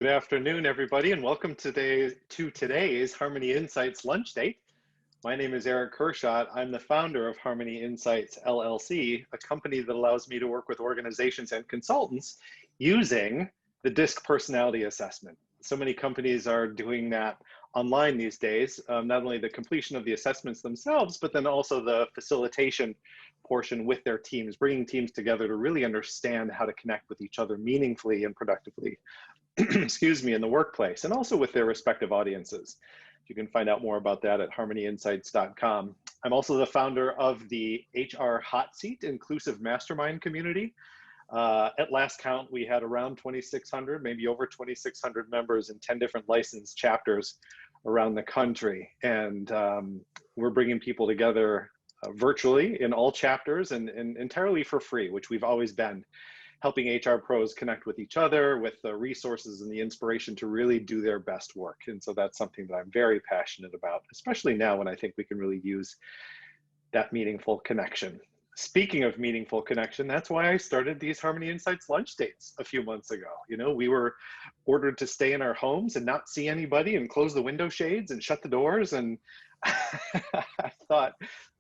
Good afternoon, everybody, and welcome to today's Harmony Insights lunch date. My name is Erich Kurschat. I'm the founder of Harmony Insights LLC, a company that allows me to work with organizations and consultants using the DISC personality assessment. So many companies are doing that online these days, not only the completion of the assessments themselves, but then also the facilitation portion with their teams, bringing teams together to really understand how to connect with each other meaningfully and productively excuse me, in the workplace, and also with their respective audiences. You can find out more about that at harmonyinsights.com. I'm also the founder of the HR Hot Seat Inclusive Mastermind community. At last count, we had around 2,600, maybe over 2,600 members in 10 different licensed chapters around the country. And we're bringing people together virtually in all chapters and entirely for free, which we've always been, helping HR pros connect with each other with the resources and the inspiration to really do their best work. And so that's something that I'm very passionate about, especially now when I think we can really use that meaningful connection. Speaking of meaningful connection, that's why I started these Harmony Insights lunch dates a few months ago. You know, we were ordered to stay in our homes and not see anybody and close the window shades and shut the doors. And I thought,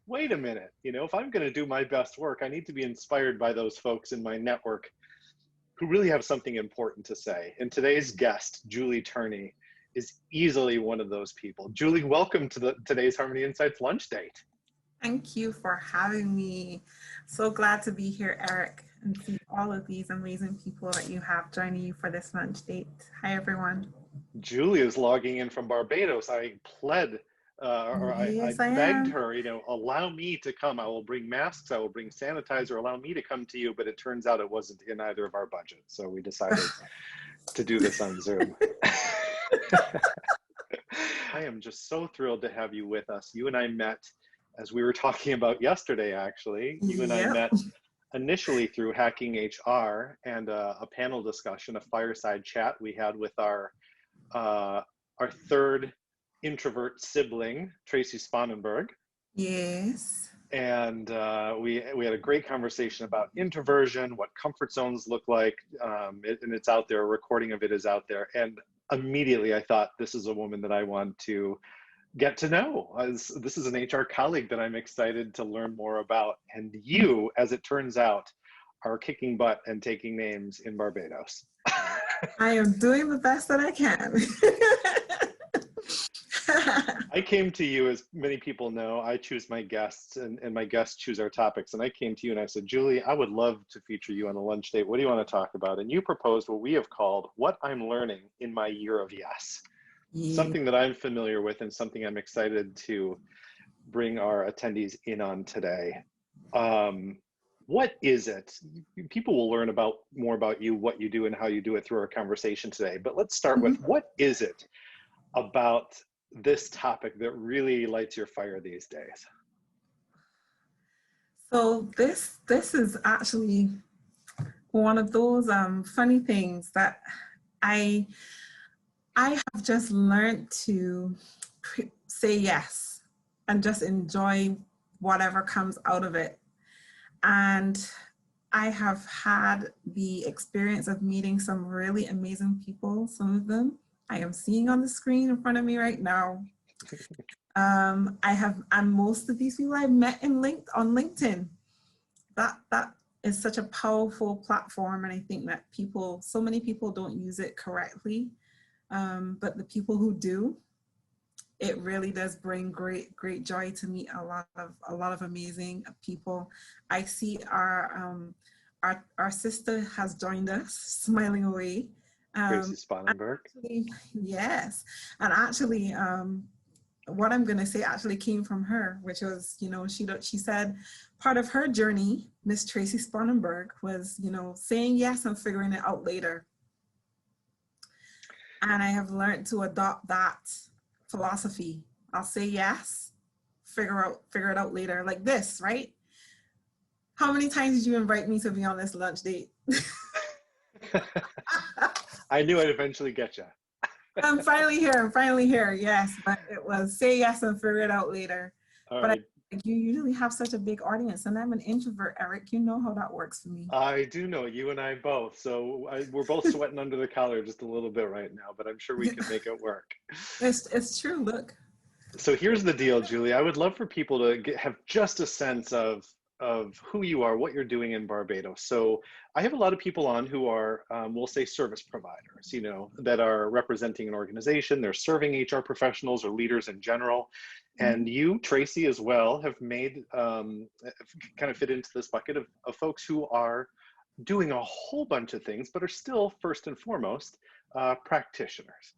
wait a minute, you know, if I'm going to do my best work, I need to be inspired by those folks in my network who really have something important to say. And today's guest, Julie Turney, is easily one of those people. Julie, welcome to today's Harmony Insights lunch date. Thank you for having me. So glad to be here, Eric, and see all of these amazing people that you have joining you for this lunch date. Hi, everyone. Julie is logging in from Barbados. I pled I begged her, you know, allow me to come. I will bring masks, I will bring sanitizer, allow me to come to you, but it turns out it wasn't in either of our budgets. So we decided to do this on Zoom. I am just so thrilled to have you with us. You and I met, as we were talking about yesterday, actually. You and I met initially through Hacking HR and a panel discussion, a fireside chat we had with our third introvert sibling, Tracy Spanenberg. Yes. And we had a great conversation about introversion, what comfort zones look like, and it's out there, a recording of it is out there. And immediately I thought, this is a woman that I want to get to know. This is an HR colleague that I'm excited to learn more about. And you, as it turns out, are kicking butt and taking names in Barbados. I am doing the best that I can. I came to you, as many people know, I choose my guests and my guests choose our topics. And I came to you and I said, Julie, I would love to feature you on a lunch date. What do you want to talk about? And you proposed what we have called What I'm Learning in My Year of Yes. Yeah. Something that I'm familiar with and something I'm excited to bring our attendees in on today. What is it? People will learn more about you, what you do and how you do it through our conversation today. But let's start with, what is it about this topic that really lights your fire these days? So this is actually one of those funny things that I have just learned to say yes and just enjoy whatever comes out of it. And I have had the experience of meeting some really amazing people. Some of them I am seeing on the screen in front of me right now. And most of these people I've met on LinkedIn. That is such a powerful platform, and I think that so many people don't use it correctly. But the people who do, it really does bring great joy to meet a lot of amazing people. I see our sister has joined us, smiling away. Tracy Spanenberg. Yes, and actually, what I'm going to say actually came from her, which was, you know, she said part of her journey, Miss Tracy Spanenberg, was, you know, saying yes and figuring it out later. And I have learned to adopt that philosophy. I'll say yes, figure it out later, like this, right? How many times did you invite me to be on this lunch date? I knew I'd eventually get you. I'm finally here, yes, but it was say yes and figure it out later. All but right. Like, you usually have such a big audience, and I'm an introvert, Eric. You know how that works for me. I do know, you and I both. So we're both sweating under the collar just a little bit right now, but I'm sure we can make it work. It's true. Look. So here's the deal, Julie. I would love for people to have just a sense of who you are, what you're doing in Barbados. So I have a lot of people on who are, we'll say, service providers, you know, that are representing an organization. They're serving HR professionals or leaders in general. And you, Tracy, as well, have made kind of fit into this bucket of folks who are doing a whole bunch of things, but are still first and foremost practitioners.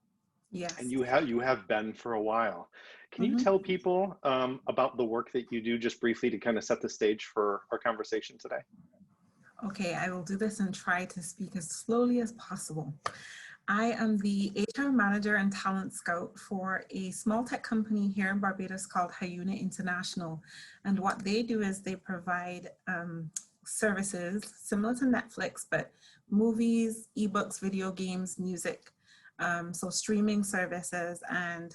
And Yes. you have been for a while. Can you tell people about the work that you do just briefly to kind of set the stage for our conversation today? Okay, I will do this and try to speak as slowly as possible. I am the HR manager and talent scout for a small tech company here in Barbados called Hyuna International. And what they do is they provide services similar to Netflix, but movies, ebooks, video games, music. So streaming services, and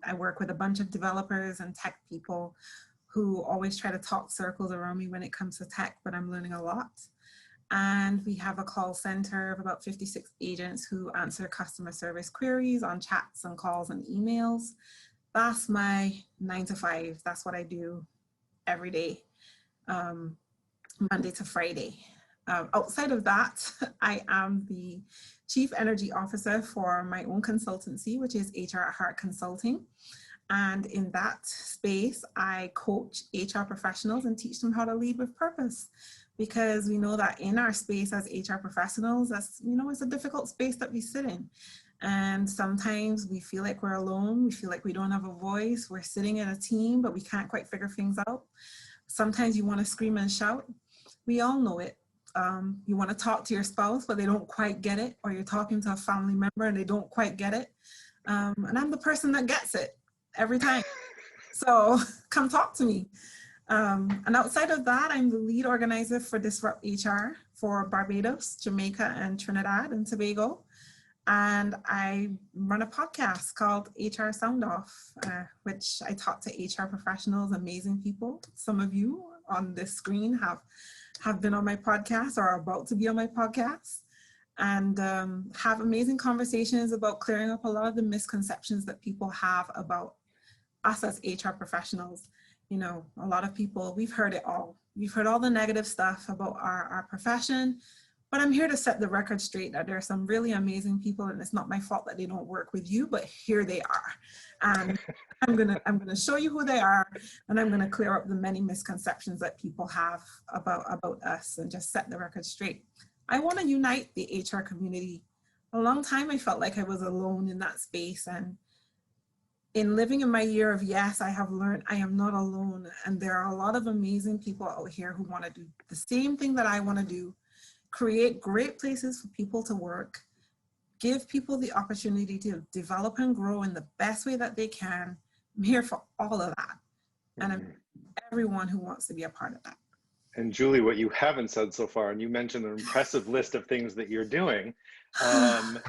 I work with a bunch of developers and tech people who always try to talk circles around me when it comes to tech, but I'm learning a lot. And we have a call center of about 56 agents who answer customer service queries on chats and calls and emails. That's my 9 to 5. That's what I do every day, Monday to Friday. Outside of that, I am the Chief Energy Officer for my own consultancy, which is HR at Heart Consulting. And in that space, I coach HR professionals and teach them how to lead with purpose. Because we know that in our space as HR professionals, that's, you know, it's a difficult space that we sit in. And sometimes we feel like we're alone. We feel like we don't have a voice. We're sitting in a team, but we can't quite figure things out. Sometimes you want to scream and shout. We all know it. You want to talk to your spouse, but they don't quite get it. Or you're talking to a family member and they don't quite get it. And I'm the person that gets it every time. So come talk to me. And outside of that, I'm the lead organizer for Disrupt HR for Barbados, Jamaica, and Trinidad and Tobago. And I run a podcast called HR Sound Off, which I talk to HR professionals, amazing people. Some of you on this screen have been on my podcast or are about to be on my podcast, and have amazing conversations about clearing up a lot of the misconceptions that people have about us as HR professionals. You know, a lot of people, we've heard it all. We've heard all the negative stuff about our profession, but I'm here to set the record straight that there are some really amazing people, and it's not my fault that they don't work with you, but here they are. And I'm gonna show you who they are, and I'm gonna clear up the many misconceptions that people have about us and just set the record straight. I want to unite the HR community. A long time I felt like I was alone in that space, and in living in my year of yes, I have learned I am not alone, and there are a lot of amazing people out here who want to do the same thing that I want to do, create great places for people to work, give people the opportunity to develop and grow in the best way that they can. I'm here for all of that, and I'm everyone who wants to be a part of that. And Julie, what you haven't said so far, and you mentioned an impressive list of things that you're doing,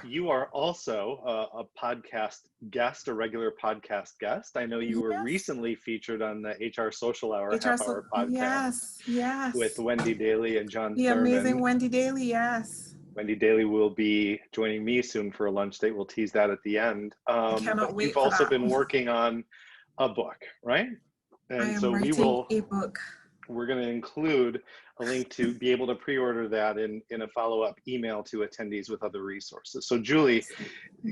you are also a podcast guest, a regular podcast guest. I know you were recently featured on the HR Social Hour half-hour podcast with Wendy Daly and John The Thurman. amazing Wendy Daly, yes. Wendy Daly will be joining me soon for a lunch date. We'll tease that at the end. I cannot wait you've for also that. been working on a book, right? And I am so writing a book. We're going to include a link to be able to pre-order that in a follow-up email to attendees with other resources. So Julie,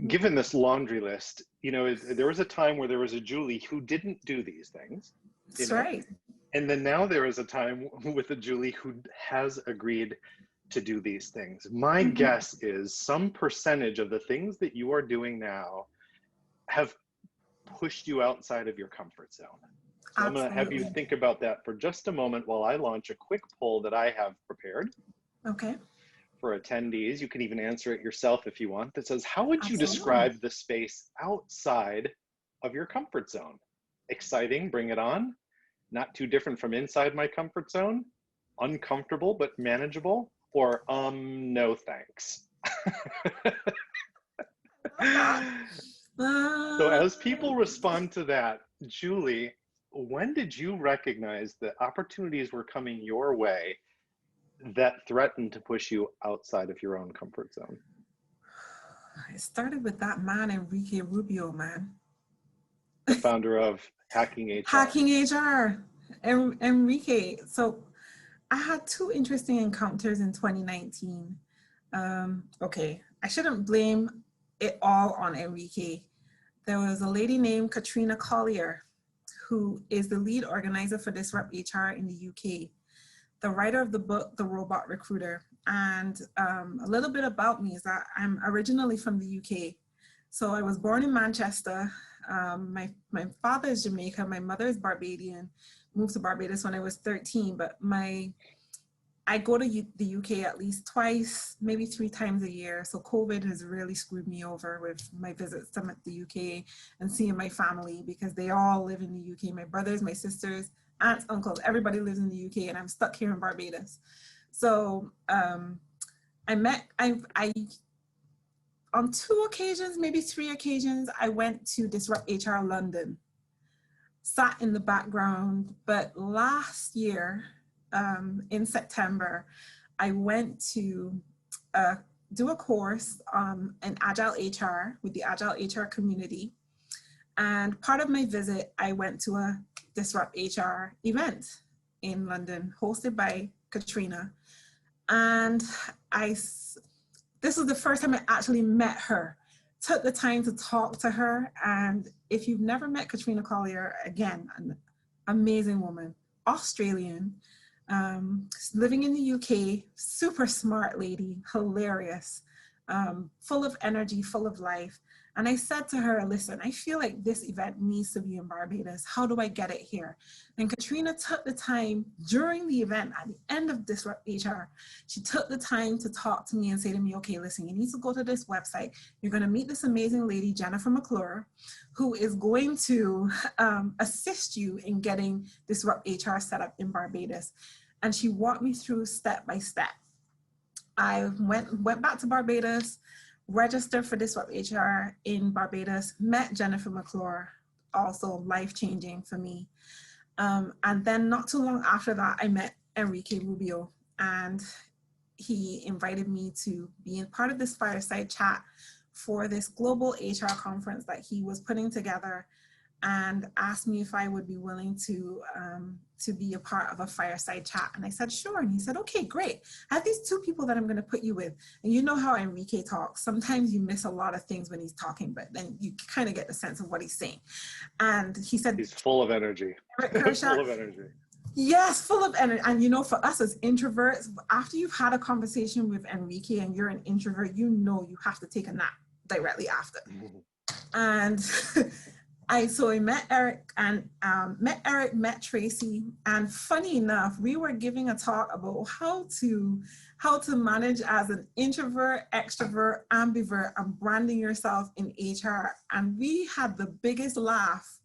given this laundry list, you know, there was a time where there was a Julie who didn't do these things. That's right. And then now there is a time with a Julie who has agreed to do these things. My guess is some percentage of the things that you are doing now have pushed you outside of your comfort zone. So I'm going to have you think about that for just a moment while I launch a quick poll that I have prepared. Okay. For attendees. You can even answer it yourself if you want. That says, how would you describe the space outside of your comfort zone? Exciting, bring it on. Not too different from inside my comfort zone. Uncomfortable but manageable. Or no thanks. So as people respond to that, Julie, when did you recognize that opportunities were coming your way that threatened to push you outside of your own comfort zone? It started with that man, Enrique Rubio, man. The founder of Hacking HR. Hacking HR, Enrique. So I had two interesting encounters in 2019. Okay, I shouldn't blame it all on Enrique. There was a lady named Katrina Collier, who is the lead organizer for Disrupt HR in the UK, the writer of the book, The Robot Recruiter. And a little bit about me is that I'm originally from the UK. So I was born in Manchester. My father is Jamaican, my mother is Barbadian, moved to Barbados when I was 13, but I go to the UK at least twice, maybe 3 times a year. So COVID has really screwed me over with my visits to the UK and seeing my family, because they all live in the UK. My brothers, my sisters, aunts, uncles, everybody lives in the UK, and I'm stuck here in Barbados. So I on 2 occasions, maybe 3 occasions, I went to Disrupt HR London, sat in the background. But last year, in September, I went to do a course in Agile HR with the Agile HR community. And part of my visit, I went to a Disrupt HR event in London, hosted by Katrina. And this was the first time I actually met her, took the time to talk to her. And if you've never met Katrina Collier, again, an amazing woman, Australian, living in the UK, super smart lady, hilarious, full of energy, full of life. And I said to her, listen, I feel like this event needs to be in Barbados. How do I get it here? And Katrina took the time during the event, at the end of Disrupt HR, she took the time to talk to me and say to me, okay, listen, you need to go to this website. You're going to meet this amazing lady, Jennifer McClure, who is going to assist you in getting Disrupt HR set up in Barbados. And she walked me through step by step. I went back to Barbados, registered for Disrupt HR in Barbados, met Jennifer McClure, also life-changing for me. And then not too long after that, I met Enrique Rubio, and he invited me to be in part of this fireside chat for this global HR conference that he was putting together, and asked me if I would be willing to be a part of a fireside chat. And I said, sure. And he said, okay, great. I have these 2 people that I'm going to put you with. And you know how Enrique talks. Sometimes you miss a lot of things when he's talking, but then you kind of get the sense of what he's saying. And he said, he's full of energy. Erich Kurschat, full of energy. Yes, full of energy. And you know, for us as introverts, after you've had a conversation with Enrique and you're an introvert, you know you have to take a nap directly after. And I met Eric and met Tracy, and funny enough, we were giving a talk about how to manage as an introvert, extrovert, ambivert, and branding yourself in HR. And we had the biggest laugh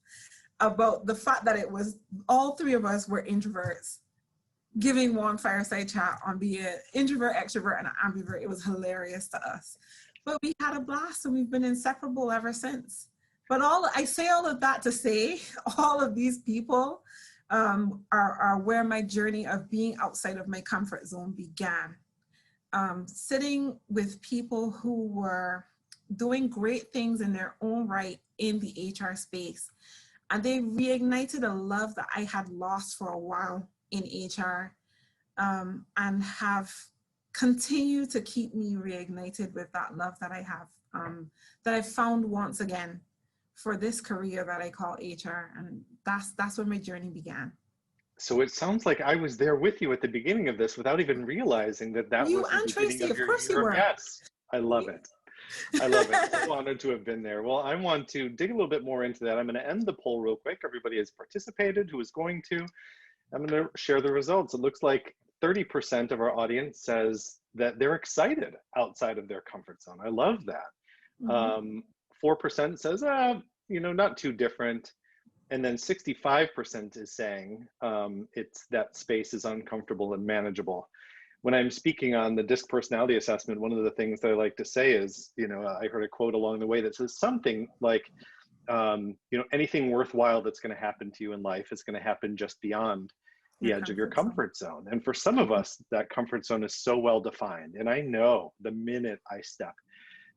about the fact that it was all 3 of us were introverts giving one fireside chat on being an introvert, extrovert, and an ambivert. It was hilarious to us, but we had a blast, and we've been inseparable ever since. But I say all of that to say, all of these people are where my journey of being outside of my comfort zone began. Sitting with people who were doing great things in their own right in the HR space. And they reignited a love that I had lost for a while in HR, and have continued to keep me reignited with that love that I have, that I found once again for this career that I call HR. And that's where my journey began. So it sounds like I was there with you at the beginning of this without even realizing that was you the and beginning Tracy, of your of course you were. Yes, I love it. I love it. So honored to have been there. Well, I want to dig a little bit more into that. I'm going to end the poll real quick. Everybody has participated who is going to. I'm going to share the results. It looks like 30% of our audience says that they're excited outside of their comfort zone. I love that. 4% says, not too different. And then 65% is saying it's that space is uncomfortable and manageable. When I'm speaking on the DISC personality assessment, one of the things that I like to say is, I heard a quote along the way that says something like, anything worthwhile that's going to happen to you in life is going to happen just beyond the Your edge of your comfort zone. comfort zone. And for some of us, that comfort zone is so well defined. And I know the minute I step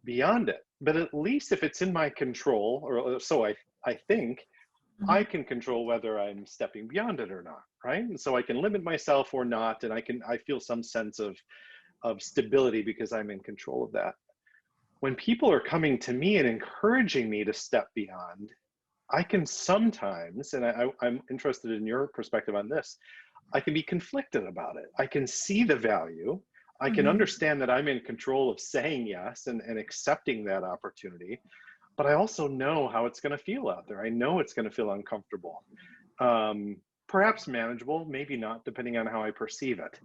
beyond it, but at least if it's in my control, or so I think, I can control whether I'm stepping beyond it or not, right? And so I can limit myself or not, and I feel some sense of stability because I'm in control of that. When people are coming to me and encouraging me to step beyond, I can sometimes, and I'm interested in your perspective on this, I can be conflicted about it. I can see the value. I can understand that I'm in control of saying yes and accepting that opportunity, but I also know how it's going to feel out there. I know it's going to feel uncomfortable, perhaps manageable, maybe not, depending on how I perceive it.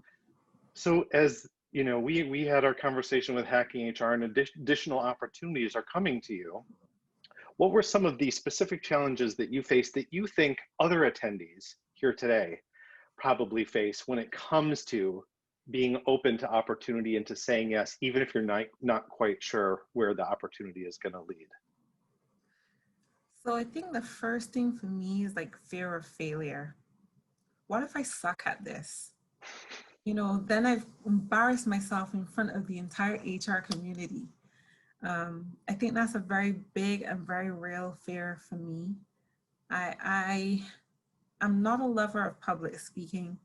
So as we had our conversation with Hacking HR, and additional opportunities are coming to you. What were some of the specific challenges that you faced that you think other attendees here today probably face when it comes to being open to opportunity and to saying yes, even if you're not quite sure where the opportunity is going to lead? So I think the first thing for me is like fear of failure. What if I suck at this? Then I've embarrassed myself in front of the entire HR community. I think that's a very big and very real fear for me. I'm not a lover of public speaking,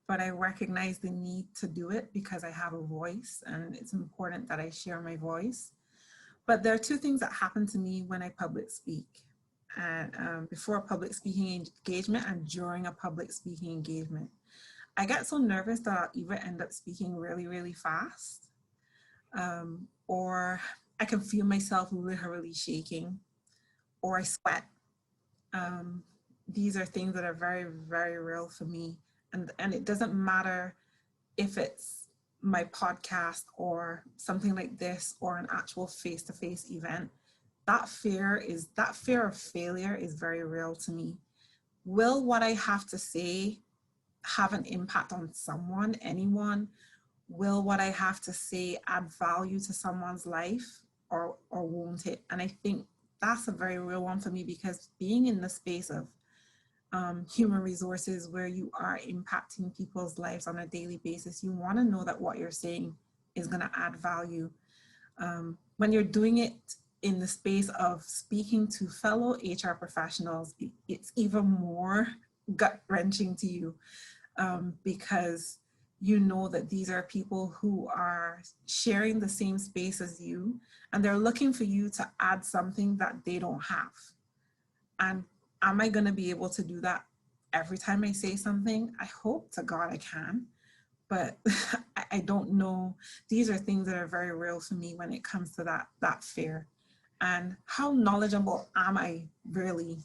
but I recognize the need to do it because I have a voice and it's important that I share my voice. But there are two things that happen to me when I public speak. And before a public speaking engagement and during a public speaking engagement. I get so nervous that I'll either end up speaking really, really fast, or I can feel myself literally shaking, or I sweat. These are things that are very, very real for me. And it doesn't matter if it's my podcast or something like this or an actual face-to-face event. That fear of failure is very real to me. Will what I have to say have an impact on someone, anyone? Will what I have to say add value to someone's life, or won't it? And I think that's a very real one for me, because being in the space of human resources where you are impacting people's lives on a daily basis, you want to know that what you're saying is going to add value. When you're doing it in the space of speaking to fellow HR professionals, it's even more gut-wrenching to you, because you know that these are people who are sharing the same space as you, and they're looking for you to add something that they don't have. And am I going to be able to do that every time I say something? I hope to God I can, but I don't know. These are things that are very real for me when it comes to that fear. And how knowledgeable am I really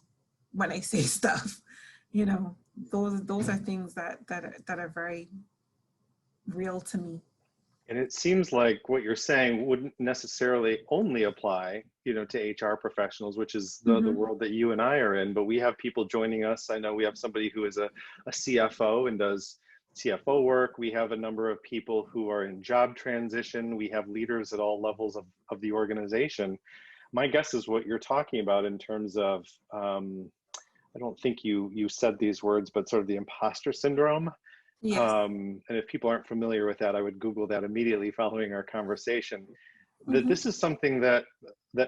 when I say stuff? Those are things that are very real to me. And it seems like what you're saying wouldn't necessarily only apply, to HR professionals, which is the world that you and I are in, but we have people joining us. I know we have somebody who is a CFO and does CFO work. We have a number of people who are in job transition. We have leaders at all levels of the organization. My guess is what you're talking about in terms of, I don't think you said these words, but sort of the imposter syndrome. Yes. And if people aren't familiar with that, I would Google that immediately following our conversation. That this is something that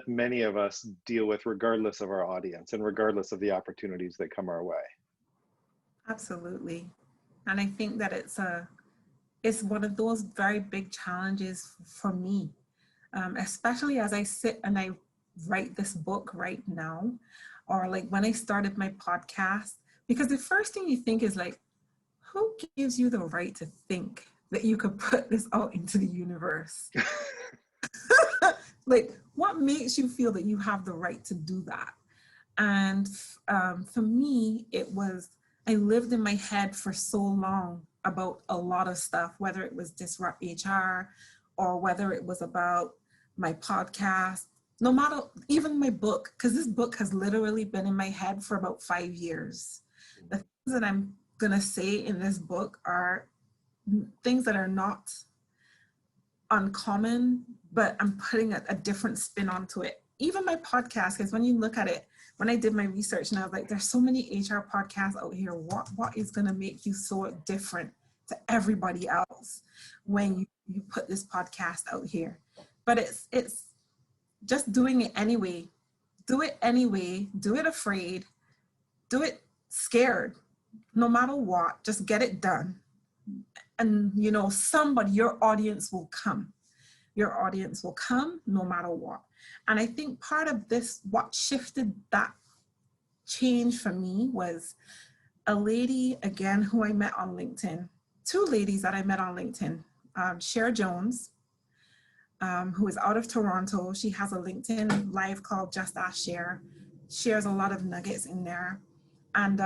many of us deal with regardless of our audience and regardless of the opportunities that come our way. Absolutely. And I think that it's one of those very big challenges for me, especially as I sit and I write this book right now, or like when I started my podcast, because the first thing you think is like, who gives you the right to think that you could put this out into the universe? Like, what makes you feel that you have the right to do that? And for me, I lived in my head for so long about a lot of stuff, whether it was Disrupt HR or whether it was about my podcast, no matter, even my book, because this book has literally been in my head for about 5 years. The things that I'm going to say in this book are things that are not uncommon, but I'm putting a different spin onto it. Even my podcast, because when you look at it, when I did my research, and I was like, there's so many HR podcasts out here. What is going to make you so different to everybody else when you put this podcast out here? But it's just doing it anyway. Do it anyway. Do it afraid. Do it scared. No matter what, just get it done. And you know, your audience will come. Your audience will come no matter what. And I think part of this, what shifted that change for me, was a lady, again, who I met on LinkedIn. Two ladies that I met on LinkedIn. Cher Jones, who is out of Toronto. She has a LinkedIn live called Just Ask Cher. Shares a lot of nuggets in there. And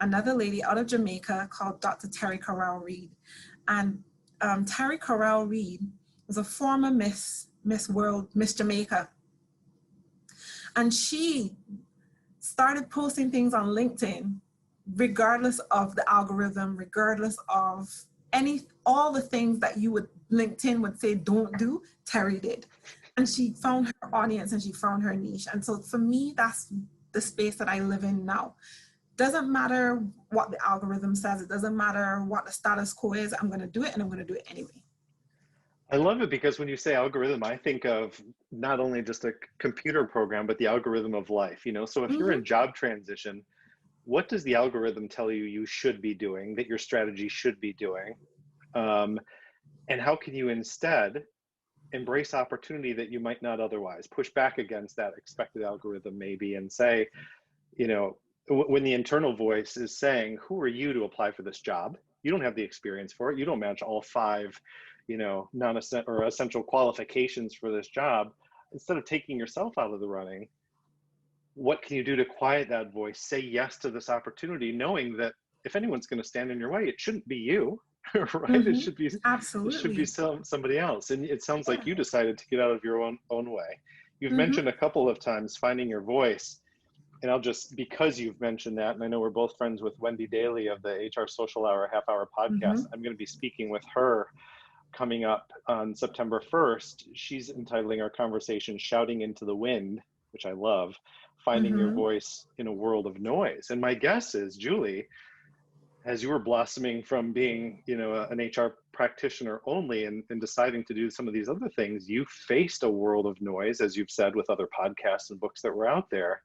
another lady out of Jamaica called Dr. Terry Corral Reed. And Terry Corral Reed was a former Miss World, Miss Jamaica. And she started posting things on LinkedIn, regardless of the algorithm, regardless of all the things that LinkedIn would say don't do, Terry did. And she found her audience and she found her niche. And so for me, that's the space that I live in now. Doesn't matter what the algorithm says. It doesn't matter what the status quo is. I'm going to do it, and I'm going to do it anyway. I love it, because when you say algorithm, I think of not only just a computer program, but the algorithm of life, you know? So if you're in job transition, what does the algorithm tell you should be doing, that your strategy should be doing? And how can you instead embrace opportunity that you might not otherwise? Push back against that expected algorithm maybe, and say, you know, when the internal voice is saying, who are you to apply for this job? You don't have the experience for it. You don't match all 5, you know, essential qualifications for this job. Instead of taking yourself out of the running, what can you do to quiet that voice? Say yes to this opportunity, knowing that if anyone's going to stand in your way, it shouldn't be you, right? It should be Absolutely. It should be somebody else. And it sounds like you decided to get out of your own way. You've mentioned a couple of times finding your voice. And I'll just, because you've mentioned that, and I know we're both friends with Wendy Daly of the HR Social Hour half-hour podcast, I'm going to be speaking with her coming up on September 1st. She's entitling our conversation Shouting into the Wind, which I love, finding your voice in a world of noise. And my guess is, Julie, as you were blossoming from being, you know, an HR practitioner only and deciding to do some of these other things, you faced a world of noise, as you've said, with other podcasts and books that were out there.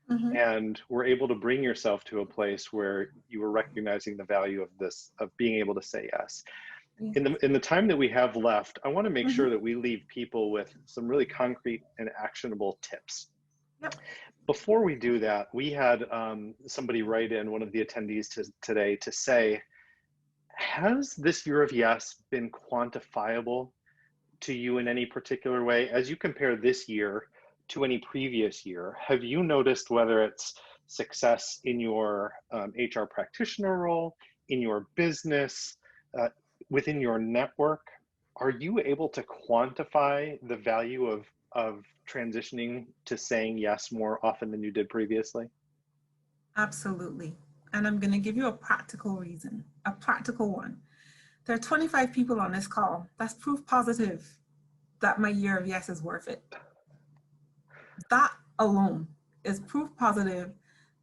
And were able to bring yourself to a place where you were recognizing the value of being able to say yes. In the time that we have left, I want to make sure that we leave people with some really concrete and actionable tips. Before we do that, we had somebody write in, one of the attendees today, to say, has this year of yes been quantifiable to you in any particular way? As you compare this year to any previous year, have you noticed whether it's success in your HR practitioner role, in your business, within your network? Are you able to quantify the value of transitioning to saying yes more often than you did previously? Absolutely. And I'm going to give you a practical reason, a practical one. There are 25 people on this call. That's proof positive that my year of yes is worth it. That alone is proof positive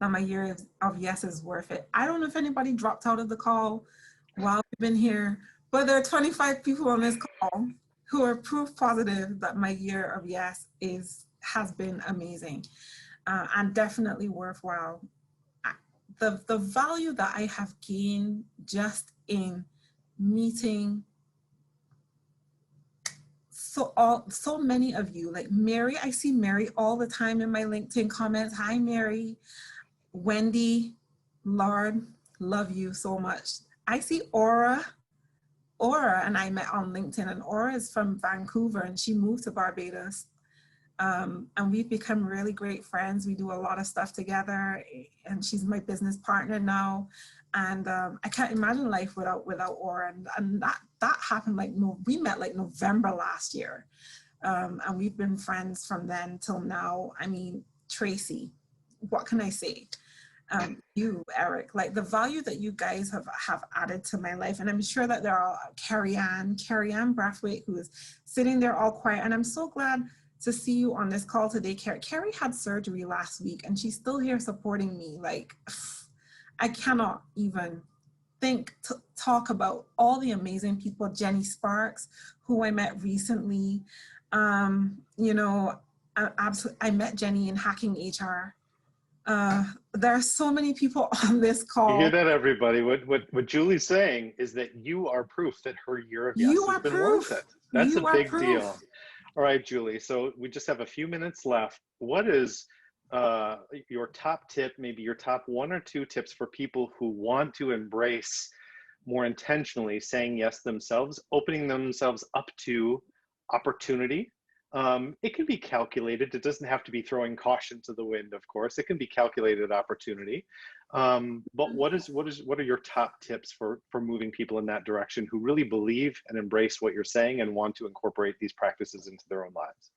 that my year of yes is worth it. I don't know if anybody dropped out of the call while we've been here, but there are 25 people on this call who are proof positive that my year of yes has been amazing and definitely worthwhile. The value that I have gained just in meeting so many of you, like Mary, I see Mary all the time in my LinkedIn comments. Hi, Mary. Wendy, Lord, love you so much. I see Aura, and I met on LinkedIn, and Aura is from Vancouver, and she moved to Barbados. And we've become really great friends. We do a lot of stuff together, and she's my business partner now. And I can't imagine life without Aura. And that happened we met like November last year. And we've been friends from then till now. I mean, Tracy, what can I say? You, Eric, like the value that you guys have added to my life. And I'm sure that there are Carrie Ann Brathwaite, who is sitting there all quiet. And I'm so glad to see you on this call today, Carrie. Carrie had surgery last week and she's still here supporting me. Like, I cannot even talk about all the amazing people. Jenny Sparks, who I met recently. You know, I met Jenny in Hacking HR. There are so many people on this call. You hear that, everybody? What Julie's saying is that you are proof that her year of yes has been worth it. That's a big deal. All right, Julie. So we just have a few minutes left. What is your top tip, maybe your top 1 or 2 tips for people who want to embrace more intentionally saying yes themselves, opening themselves up to opportunity? It can be calculated. It doesn't have to be throwing caution to the wind, of course. It can be calculated opportunity. But what are your top tips for moving people in that direction who really believe and embrace what you're saying and want to incorporate these practices into their own lives?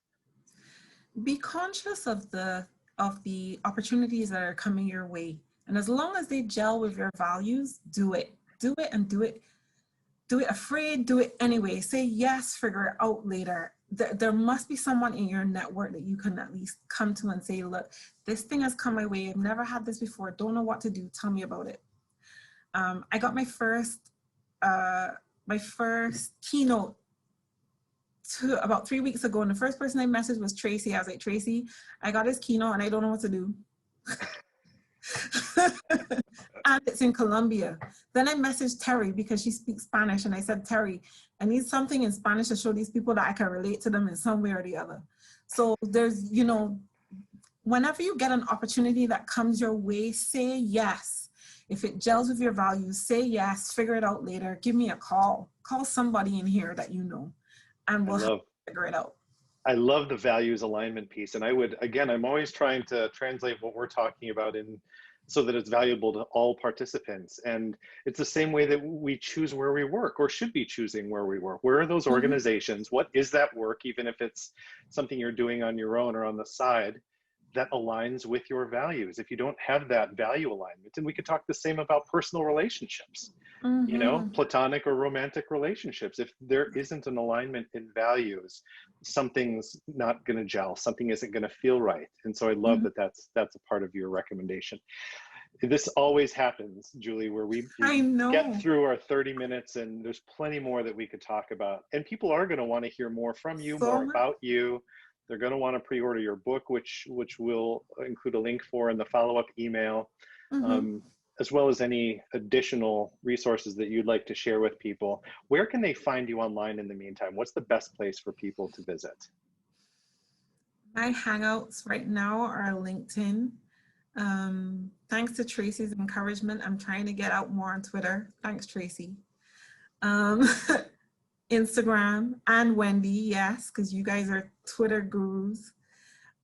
Be conscious of the opportunities that are coming your way. And as long as they gel with your values, do it. Do it and do it. Do it afraid, do it anyway. Say yes, figure it out later. There must be someone in your network that you can at least come to and say, look, this thing has come my way. I've never had this before. Don't know what to do. Tell me about it. I got my first keynote about 3 weeks ago. And the first person I messaged was Tracy. I was like, Tracy, I got this keynote and I don't know what to do. And it's in Colombia. Then I messaged Terry because she speaks Spanish, and I said, Terry, I need something in Spanish to show these people that I can relate to them in some way or the other. So there's, you know, whenever you get an opportunity that comes your way, say yes. If it gels with your values, say yes, figure it out later. Give me a call. Call somebody in here that you know, and we'll figure it out. I love the values alignment piece. And I'm always trying to translate what we're talking about so that it's valuable to all participants. And it's the same way that we choose where we work, or should be choosing where we work. Where are those organizations? What is that work, even if it's something you're doing on your own or on the side, that aligns with your values? If you don't have that value alignment, and we could talk the same about personal relationships, you know, platonic or romantic relationships. If there isn't an alignment in values, something's not going to gel, something isn't going to feel right. And so I love that that's a part of your recommendation. This always happens, Julie, where we get through our 30 minutes and there's plenty more that we could talk about. And people are going to want to hear more from you, more about you. They're going to want to pre-order your book, which we'll include a link for in the follow-up email, as well as any additional resources that you'd like to share with people. Where can they find you online in the meantime? What's the best place for people to visit? My hangouts right now are LinkedIn. Thanks to Tracy's encouragement, I'm trying to get out more on Twitter. Thanks, Tracy. Instagram and Wendy, yes, because you guys are Twitter gurus.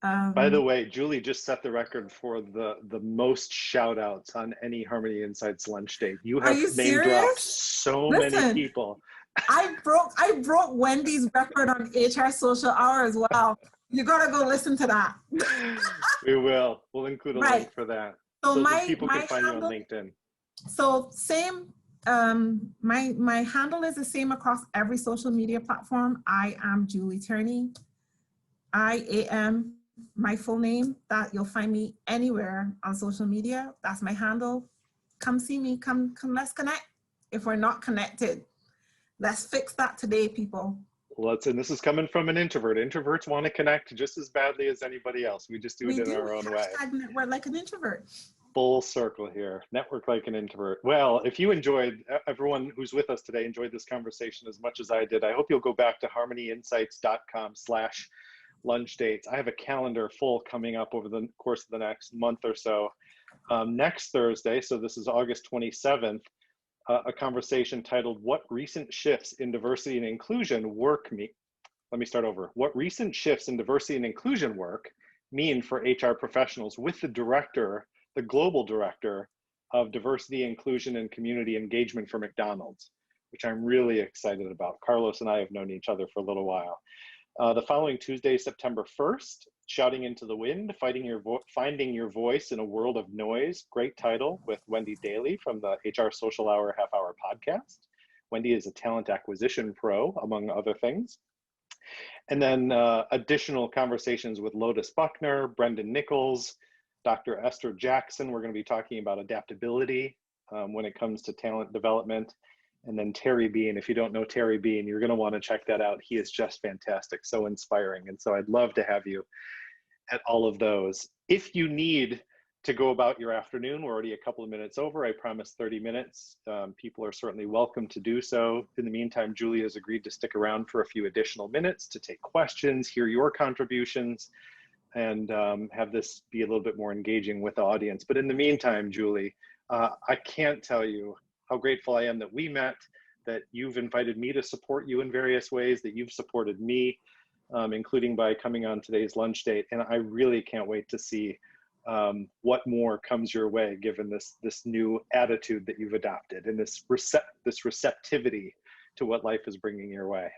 By the way, Julie just set the record for the most shout outs on any Harmony Insights lunch date. You have name dropped so many people. I broke Wendy's record on HR Social Hour as well. You gotta go listen to that. We will. We'll include a link for that. So people can find you on LinkedIn. So same. My handle is the same across every social media platform. I am Julie Turney. I am my full name. That you'll find me anywhere on social media. That's my handle. Come see me. Come. Let's connect. If we're not connected, let's fix that today, people. Well, and this is coming from an introvert. Introverts want to connect just as badly as anybody else. We just do it in our own way. We're like an introvert. Full circle here. Network like an introvert. Well, if you enjoyed, everyone who's with us today enjoyed this conversation as much as I did, I hope you'll go back to harmonyinsights.com/lunch dates. I have a calendar full coming up over the course of the next month or so. Next Thursday, so this is August 27th, a conversation titled, What Recent Shifts in Diversity and Inclusion Work Mean? Let me start over. What recent shifts in diversity and inclusion work mean for HR professionals, with the global director of diversity, inclusion, and community engagement for McDonald's, which I'm really excited about. Carlos and I have known each other for a little while. The following Tuesday, September 1st, Shouting into the Wind, Finding Your Voice in a World of Noise. Great title, with Wendy Daly from the HR Social Hour Half Hour podcast. Wendy is a talent acquisition pro, among other things. And then additional conversations with Lotus Buckner, Brendan Nichols, Dr. Esther Jackson. We're going to be talking about adaptability when it comes to talent development. And then Terry Bean. If you don't know Terry Bean, you're going to want to check that out. He is just fantastic, so inspiring. And so I'd love to have you at all of those. If you need to go about your afternoon, we're already a couple of minutes over. I promised 30 minutes. People are certainly welcome to do so. In the meantime, Julie has agreed to stick around for a few additional minutes to take questions, hear your contributions, and have this be a little bit more engaging with the audience. But in the meantime, Julie, I can't tell you how grateful I am that we met, that you've invited me to support you in various ways, that you've supported me, including by coming on today's lunch date. And I really can't wait to see what more comes your way, given this new attitude that you've adopted and this receptivity to what life is bringing your way.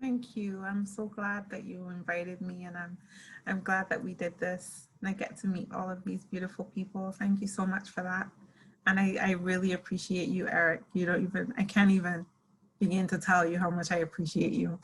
Thank you. I'm so glad that you invited me, and I'm glad that we did this and I get to meet all of these beautiful people. Thank you so much for that. And I really appreciate you, Erich. I can't even begin to tell you how much I appreciate you.